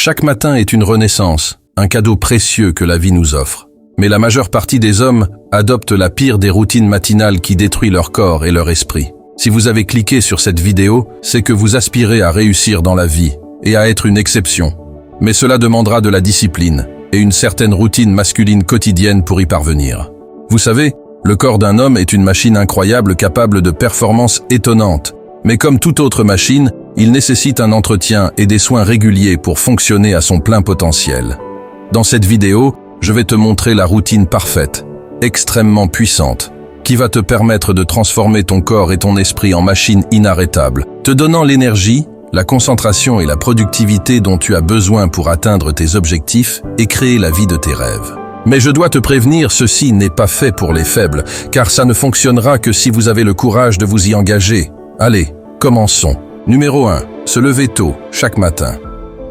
Chaque matin est une renaissance, un cadeau précieux que la vie nous offre. Mais la majeure partie des hommes adoptent la pire des routines matinales qui détruit leur corps et leur esprit. Si vous avez cliqué sur cette vidéo, c'est que vous aspirez à réussir dans la vie et à être une exception. Mais cela demandera de la discipline et une certaine routine masculine quotidienne pour y parvenir. Vous savez, le corps d'un homme est une machine incroyable capable de performances étonnantes. Mais comme toute autre machine, il nécessite un entretien et des soins réguliers pour fonctionner à son plein potentiel. Dans cette vidéo, je vais te montrer la routine parfaite, extrêmement puissante, qui va te permettre de transformer ton corps et ton esprit en machine inarrêtable, te donnant l'énergie, la concentration et la productivité dont tu as besoin pour atteindre tes objectifs et créer la vie de tes rêves. Mais je dois te prévenir, ceci n'est pas fait pour les faibles, car ça ne fonctionnera que si vous avez le courage de vous y engager. Allez, commençons. Numéro 1. Se lever tôt, chaque matin.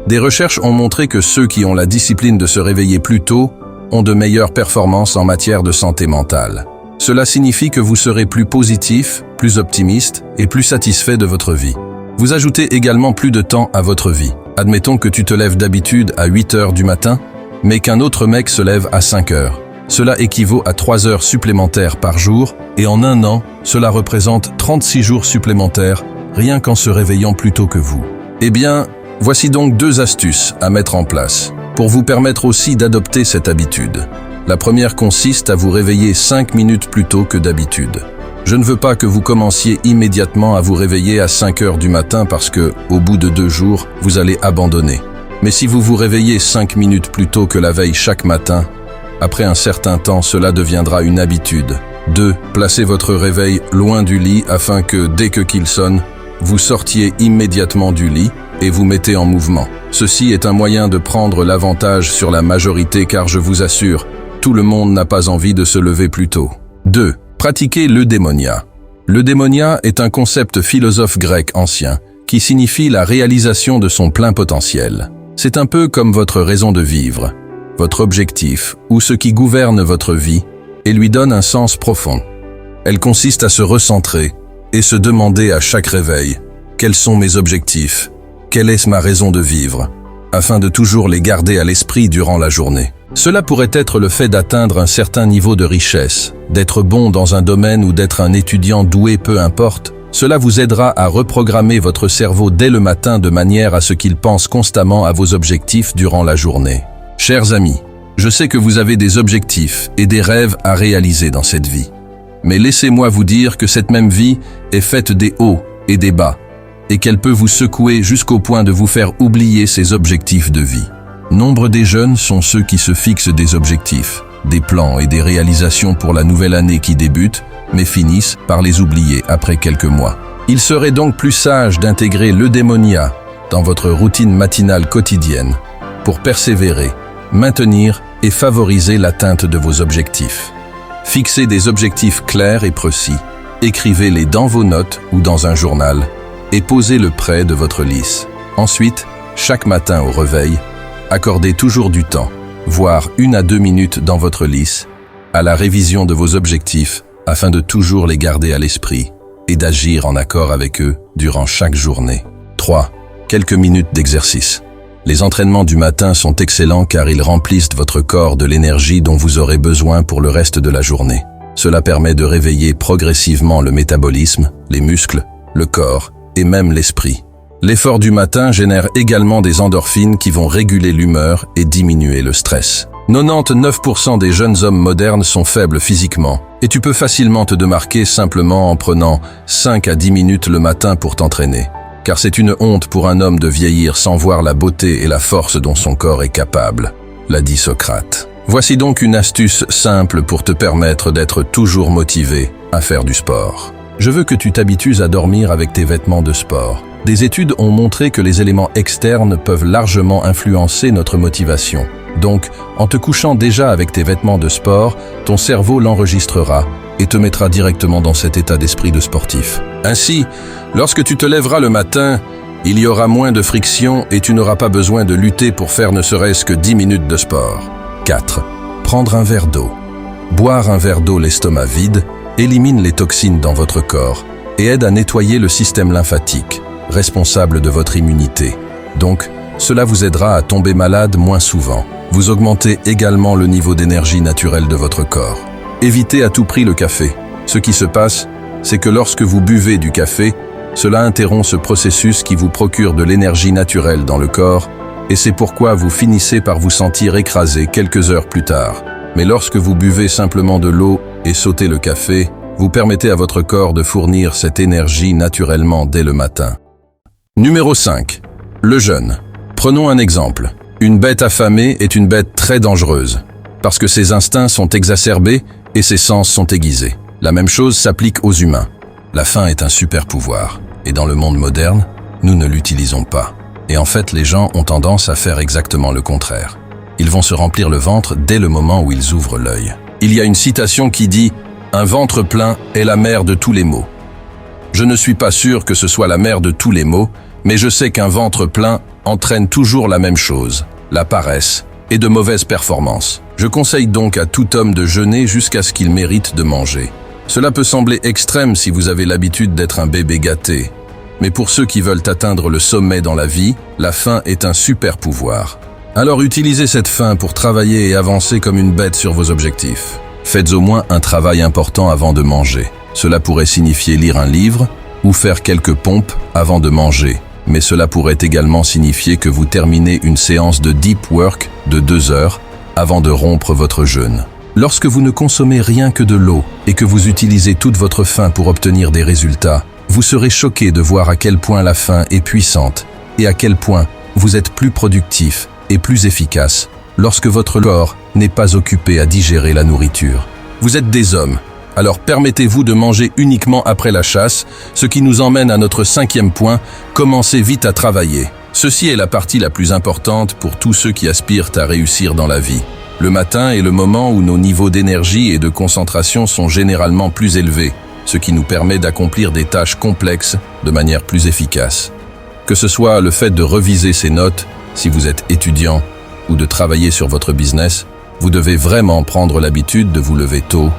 Des recherches ont montré que ceux qui ont la discipline de se réveiller plus tôt ont de meilleures performances en matière de santé mentale. Cela signifie que vous serez plus positif, plus optimiste et plus satisfait de votre vie. Vous ajoutez également plus de temps à votre vie. Admettons que tu te lèves d'habitude à 8 heures du matin, mais qu'un autre mec se lève à 5 heures. Cela équivaut à 3 heures supplémentaires par jour et en un an, cela représente 36 jours supplémentaires rien qu'en se réveillant plus tôt que vous. Eh bien, voici donc 2 astuces à mettre en place pour vous permettre aussi d'adopter cette habitude. La première consiste à vous réveiller 5 minutes plus tôt que d'habitude. Je ne veux pas que vous commenciez immédiatement à vous réveiller à 5 heures du matin parce que, au bout de 2 jours, vous allez abandonner. Mais si vous vous réveillez 5 minutes plus tôt que la veille chaque matin, après un certain temps, cela deviendra une habitude. 2. Placez votre réveil loin du lit afin que, dès qu'il sonne, vous sortiez immédiatement du lit et vous mettez en mouvement. Ceci est un moyen de prendre l'avantage sur la majorité car je vous assure, tout le monde n'a pas envie de se lever plus tôt. 2. Pratiquez l'eudémonia. L'eudémonia est un concept philosophe grec ancien qui signifie la réalisation de son plein potentiel. C'est un peu comme votre raison de vivre, votre objectif ou ce qui gouverne votre vie et lui donne un sens profond. Elle consiste à se recentrer et se demander à chaque réveil « Quels sont mes objectifs ? Quelle est ma raison de vivre ?» afin de toujours les garder à l'esprit durant la journée. Cela pourrait être le fait d'atteindre un certain niveau de richesse, d'être bon dans un domaine ou d'être un étudiant doué, peu importe. Cela vous aidera à reprogrammer votre cerveau dès le matin de manière à ce qu'il pense constamment à vos objectifs durant la journée. Chers amis, je sais que vous avez des objectifs et des rêves à réaliser dans cette vie. Mais laissez-moi vous dire que cette même vie est faite des hauts et des bas, et qu'elle peut vous secouer jusqu'au point de vous faire oublier ces objectifs de vie. Nombre des jeunes sont ceux qui se fixent des objectifs, des plans et des réalisations pour la nouvelle année qui débute, mais finissent par les oublier après quelques mois. Il serait donc plus sage d'intégrer l'eudémonia dans votre routine matinale quotidienne pour persévérer, maintenir et favoriser l'atteinte de vos objectifs. Fixez des objectifs clairs et précis, écrivez-les dans vos notes ou dans un journal et posez-le près de votre liste. Ensuite, chaque matin au réveil, accordez toujours du temps, voire 1 à 2 minutes dans votre liste, à la révision de vos objectifs afin de toujours les garder à l'esprit et d'agir en accord avec eux durant chaque journée. 3. Quelques minutes d'exercice. Les entraînements du matin sont excellents car ils remplissent votre corps de l'énergie dont vous aurez besoin pour le reste de la journée. Cela permet de réveiller progressivement le métabolisme, les muscles, le corps et même l'esprit. L'effort du matin génère également des endorphines qui vont réguler l'humeur et diminuer le stress. 99% des jeunes hommes modernes sont faibles physiquement et tu peux facilement te démarquer simplement en prenant 5 à 10 minutes le matin pour t'entraîner. Car c'est une honte pour un homme de vieillir sans voir la beauté et la force dont son corps est capable, l'a dit Socrate. Voici donc une astuce simple pour te permettre d'être toujours motivé à faire du sport. Je veux que tu t'habitues à dormir avec tes vêtements de sport. Des études ont montré que les éléments externes peuvent largement influencer notre motivation. Donc, en te couchant déjà avec tes vêtements de sport, ton cerveau l'enregistrera et te mettra directement dans cet état d'esprit de sportif. Ainsi, lorsque tu te lèveras le matin, il y aura moins de friction et tu n'auras pas besoin de lutter pour faire ne serait-ce que 10 minutes de sport. 4. Prendre un verre d'eau. Boire un verre d'eau l'estomac vide élimine les toxines dans votre corps et aide à nettoyer le système lymphatique, responsable de votre immunité. Donc, Cela vous aidera à tomber malade moins souvent. Vous augmentez également le niveau d'énergie naturelle de votre corps. Évitez à tout prix le café. Ce qui se passe, c'est que lorsque vous buvez du café, cela interrompt ce processus qui vous procure de l'énergie naturelle dans le corps, et c'est pourquoi vous finissez par vous sentir écrasé quelques heures plus tard. Mais lorsque vous buvez simplement de l'eau et sautez le café, vous permettez à votre corps de fournir cette énergie naturellement dès le matin. Numéro 5. Le jeûne. Prenons un exemple. Une bête affamée est une bête très dangereuse, parce que ses instincts sont exacerbés et ses sens sont aiguisés. La même chose s'applique aux humains. La faim est un super pouvoir, et dans le monde moderne, nous ne l'utilisons pas. Et en fait, les gens ont tendance à faire exactement le contraire. Ils vont se remplir le ventre dès le moment où ils ouvrent l'œil. Il y a une citation qui dit « Un ventre plein est la mère de tous les maux ». Je ne suis pas sûr que ce soit la mère de tous les maux, mais je sais qu'un ventre plein entraîne toujours la même chose, la paresse et de mauvaises performances. Je conseille donc à tout homme de jeûner jusqu'à ce qu'il mérite de manger. Cela peut sembler extrême si vous avez l'habitude d'être un bébé gâté, mais pour ceux qui veulent atteindre le sommet dans la vie, la faim est un super pouvoir. Alors utilisez cette faim pour travailler et avancer comme une bête sur vos objectifs. Faites au moins un travail important avant de manger. Cela pourrait signifier lire un livre ou faire quelques pompes avant de manger. Mais cela pourrait également signifier que vous terminez une séance de deep work de 2 heures avant de rompre votre jeûne. Lorsque vous ne consommez rien que de l'eau et que vous utilisez toute votre faim pour obtenir des résultats, vous serez choqué de voir à quel point la faim est puissante et à quel point vous êtes plus productif et plus efficace lorsque votre corps n'est pas occupé à digérer la nourriture. Vous êtes des hommes, alors permettez-vous de manger uniquement après la chasse, ce qui nous emmène à notre 5e point, commencez vite à travailler. Ceci est la partie la plus importante pour tous ceux qui aspirent à réussir dans la vie. Le matin est le moment où nos niveaux d'énergie et de concentration sont généralement plus élevés, ce qui nous permet d'accomplir des tâches complexes de manière plus efficace. Que ce soit le fait de reviser ses notes, si vous êtes étudiant, ou de travailler sur votre business, vous devez vraiment prendre l'habitude de vous lever tôt,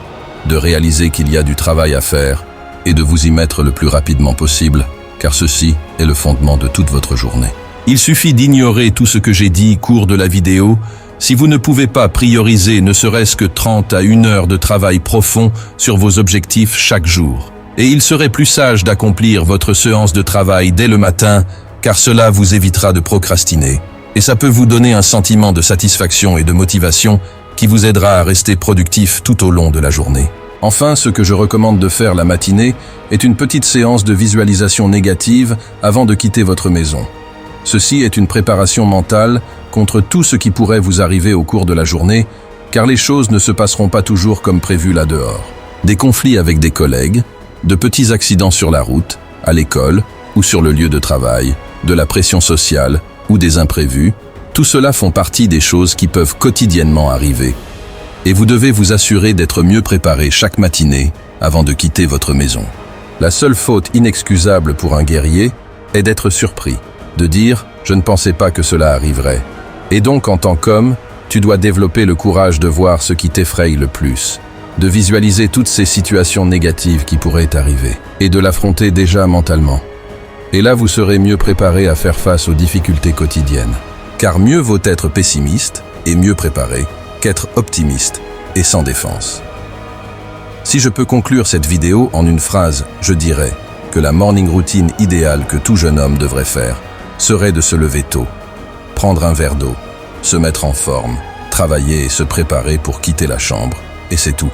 de réaliser qu'il y a du travail à faire et de vous y mettre le plus rapidement possible, car ceci est le fondement de toute votre journée. Il suffit d'ignorer tout ce que j'ai dit au cours de la vidéo si vous ne pouvez pas prioriser ne serait-ce que 30 à 1 heure de travail profond sur vos objectifs chaque jour. Et il serait plus sage d'accomplir votre séance de travail dès le matin, car cela vous évitera de procrastiner. Et ça peut vous donner un sentiment de satisfaction et de motivation qui vous aidera à rester productif tout au long de la journée. Enfin, ce que je recommande de faire la matinée est une petite séance de visualisation négative avant de quitter votre maison. Ceci est une préparation mentale contre tout ce qui pourrait vous arriver au cours de la journée, car les choses ne se passeront pas toujours comme prévu là dehors. Des conflits avec des collègues, de petits accidents sur la route, à l'école ou sur le lieu de travail, de la pression sociale ou des imprévus, tout cela font partie des choses qui peuvent quotidiennement arriver. Et vous devez vous assurer d'être mieux préparé chaque matinée avant de quitter votre maison. La seule faute inexcusable pour un guerrier est d'être surpris, de dire « je ne pensais pas que cela arriverait ». Et donc en tant qu'homme, tu dois développer le courage de voir ce qui t'effraie le plus, de visualiser toutes ces situations négatives qui pourraient arriver, et de l'affronter déjà mentalement. Et là, vous serez mieux préparé à faire face aux difficultés quotidiennes. Car mieux vaut être pessimiste et mieux préparé qu'être optimiste et sans défense. Si je peux conclure cette vidéo en une phrase, je dirais que la morning routine idéale que tout jeune homme devrait faire serait de se lever tôt, prendre un verre d'eau, se mettre en forme, travailler et se préparer pour quitter la chambre, et c'est tout.